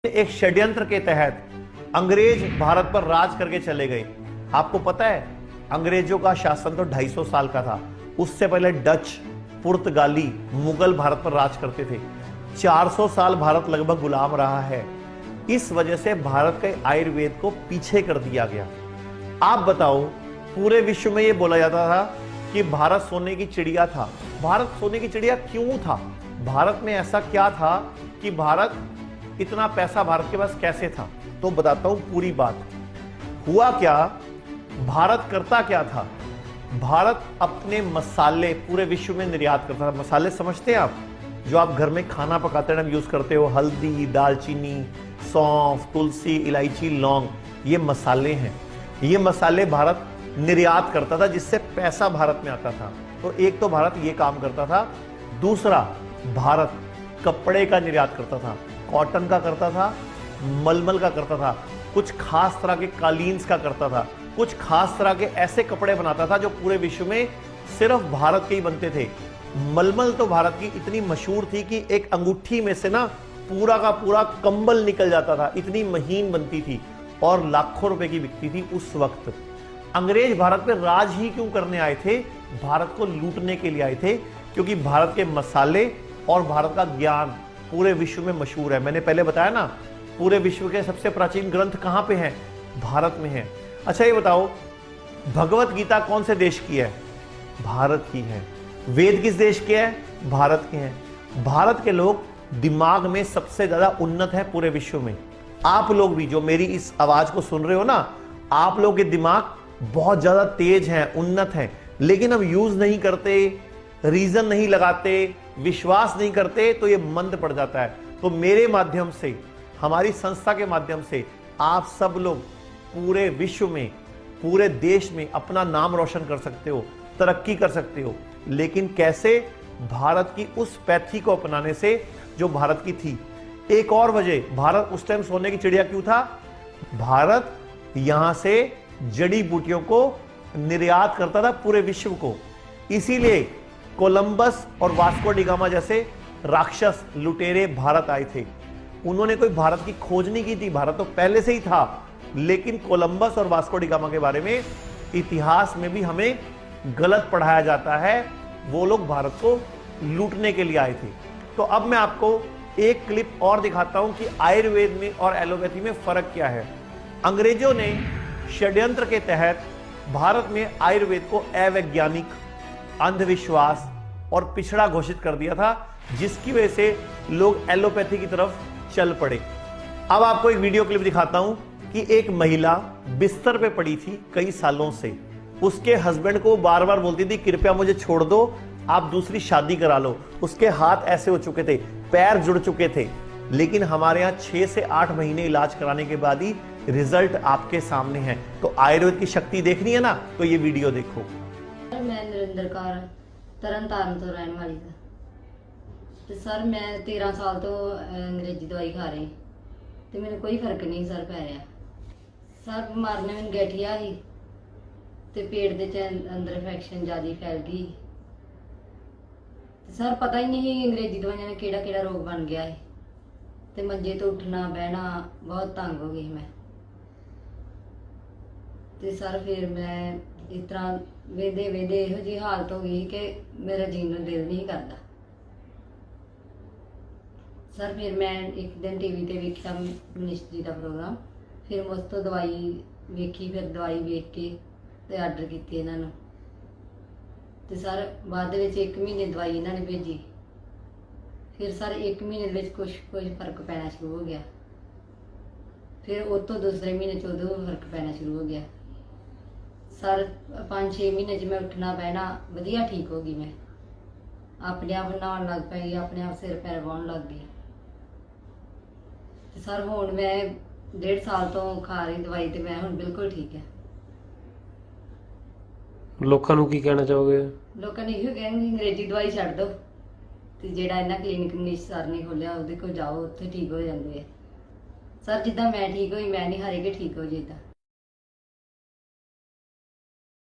एक षड्यंत्र के तहत अंग्रेज भारत पर राज करके चले गए। आपको पता है अंग्रेजों का शासन तो 250 साल का था। उससे पहले डच, पुर्तगाली, मुगल भारत पर राज करते थे। 400 साल भारत लगभग गुलाम रहा है। इस वजह से भारत के आयुर्वेद को पीछे कर दिया गया। आप बताओ, पूरे विश्व में यह बोला जाता था कि भारत सोने की चिड़िया था। भारत सोने की चिड़िया क्यों था? भारत में ऐसा क्या था कि भारत इतना पैसा भारत के पास कैसे था? तो बताता हूं पूरी बात। हुआ क्या, भारत करता क्या था? भारत अपने मसाले पूरे विश्व में निर्यात करता था। मसाले समझते हैं आप? जो आप घर में खाना पकाते हैं यूज करते हो, हल्दी, दालचीनी, सौंफ, तुलसी, इलायची, लौंग, ये मसाले हैं। ये मसाले भारत निर्यात करता था, जिससे पैसा भारत में आता था। तो एक तो भारत ये काम करता था। दूसरा, भारत कपड़े का निर्यात करता था। कॉटन का करता था, मलमल का करता था, कुछ खास तरह के कालीन्स का करता था, कुछ खास तरह के ऐसे कपड़े बनाता था जो पूरे विश्व में सिर्फ भारत के ही बनते थे। मलमल तो भारत की इतनी मशहूर थी कि एक अंगूठी में से ना पूरा का पूरा कंबल निकल जाता था, इतनी महीन बनती थी और लाखों रुपए की बिकती थी उस वक्त। अंग्रेज भारत पे राज ही क्यों करने आए थे? भारत को लूटने के लिए आए थे, क्योंकि भारत के मसाले और भारत का ज्ञान पूरे विश्व में मशहूर है। मैंने पहले बताया ना, पूरे विश्व के सबसे प्राचीन ग्रंथ कहां पे हैं? भारत में हैं। अच्छा ये बताओ, भगवत गीता कौन से देश की है? भारत की है। वेद किस देश के हैं? भारत के हैं। भारत के लोग दिमाग में सबसे ज्यादा उन्नत है पूरे विश्व में। आप लोग भी जो मेरी इस आवाज को सुन रहे हो ना, आप लोग के दिमाग बहुत ज्यादा तेज हैं, उन्नत हैं, लेकिन हम यूज नहीं करते, रीजन नहीं लगाते, विश्वास नहीं करते, तो ये मंद पड़ जाता है। तो मेरे माध्यम से, हमारी संस्था के माध्यम से आप सब लोग पूरे विश्व में, पूरे देश में अपना नाम रोशन कर सकते हो, तरक्की कर सकते हो। लेकिन कैसे? भारत की उस पैथी को अपनाने से जो भारत की थी। एक और वजह, भारत उस टाइम सोने की चिड़िया क्यों था? भारत यहां से जड़ी बूटियों को निर्यात करता था पूरे विश्व को। इसीलिए कोलंबस और वास्को डी गामा जैसे राक्षस लुटेरे भारत आए थे। उन्होंने कोई भारत की खोज नहीं की थी, भारत तो पहले से ही था। लेकिन कोलंबस और वास्को डी गामा के बारे में इतिहास में भी हमें गलत पढ़ाया जाता है। वो लोग भारत को लूटने के लिए आए थे। तो अब मैं आपको एक क्लिप और दिखाता हूं कि आयुर्वेद में और एलोपैथी में फर्क क्या है। अंग्रेजों ने षड्यंत्र के तहत भारत में आयुर्वेद को अवैज्ञानिक, अंधविश्वास और पिछड़ा घोषित कर दिया था, जिसकी वजह से लोग एलोपैथी की तरफ चल पड़े। अब आपको एक वीडियो क्लिप दिखाता हूं कि एक महिला बिस्तर पे पड़ी थी कई सालों से। उसके हस्बैंड को बार बार बोलती थी, कृपया मुझे छोड़ दो, आप दूसरी शादी करा लो। उसके हाथ ऐसे हो चुके थे, पैर जुड़ चुके थे। लेकिन हमारे यहाँ 6 से 8 महीने इलाज कराने के बाद ही रिजल्ट आपके सामने है। तो आयुर्वेद की शक्ति देखनी है ना, तो ये वीडियो देखो। मैं नरेंद्र कौर तरन ताਰਨ ਤੋਂ ਰਹਿਣ ਵਾਲੀ ਹਾਂ ਤੇ ਸਰ ਮੈਂ 13 ਸਾਲ ਤੋਂ ਅੰਗਰੇਜ਼ੀ ਦਵਾਈ ਖਾ ਰਹੀ ਤੇ ਮੈਨੂੰ ਕੋਈ ਫਰਕ ਨਹੀਂ ਸਰ ਪੈ ਰਿਹਾ। ਸਰ ਬਿਮਾਰ ਨੇ ਮੈਨੂੰ ਗਠੀਆ ਸੀ ਤੇ ਪੇਟ ਦੇ ਚ ਅੰਦਰ ਇਨਫੈਕਸ਼ਨ ਜ਼ਿਆਦਾ ਫੈਲ ਗਈ ਤੇ ਸਰ ਪਤਾ ਹੀ ਨਹੀਂ ਅੰਗਰੇਜ਼ੀ ਦਵਾਈਆਂ ਨੇ ਕਿਹੜਾ ਕਿਹੜਾ ਰੋਗ ਬਣ ਗਿਆ ਹੈ ਤੇ ਮੰਜੇ ਤੋਂ ਉੱਠਣਾ ਬਹਿਣਾ ਬਹੁਤ ਤੰਗ ਹੋ ਗਈ ਮੈਂ। ਤੇ ਸਰ ਫਿਰ ਮੈਂ इस तरह वेदे वेदे यहो जी हालत हो गई कि मेरा जीने का दिल नहीं करता। सर फिर मैं एक दिन टीवी ते वेखिया मनीष जी का प्रोग्राम, फिर मैं उस तो दवाई वेखी, फिर दवाई वेख के ते आर्डर की इन्होंने। तो सर बाद विच 1 महीने दवाई इन्होंने भेजी। फिर सर 1 महीने विच कुछ फर्क पैना शुरू हो गया। फिर उस तो दूसरे महीने च उदों फर्क पैना शुरू हो गया। सर 5-6 महीने च मैं उठना बहना वधिया ठीक हो गई। मैं अपने आप नहाउण लग पई, अपने आप सिर पैर वाउण लग गई। तो सर हुण मैं 1.5 साल तो खा रही दवाई ते मैं हुण बिल्कुल ठीक है। लोकां नूं की कहना चाहोगे? लोकां ने इहो कहना अंग्रेजी दवाई छड्ड दो ते जेड़ा इन्हां क्लीनिक मनीष सर ने खोलिया उहदे कोल जाओ, उत्थे ठीक हो जांदे। सर जिद्दां मैं ठीक होई, मैं नहीं हारे कि ठीक हो जाइदा।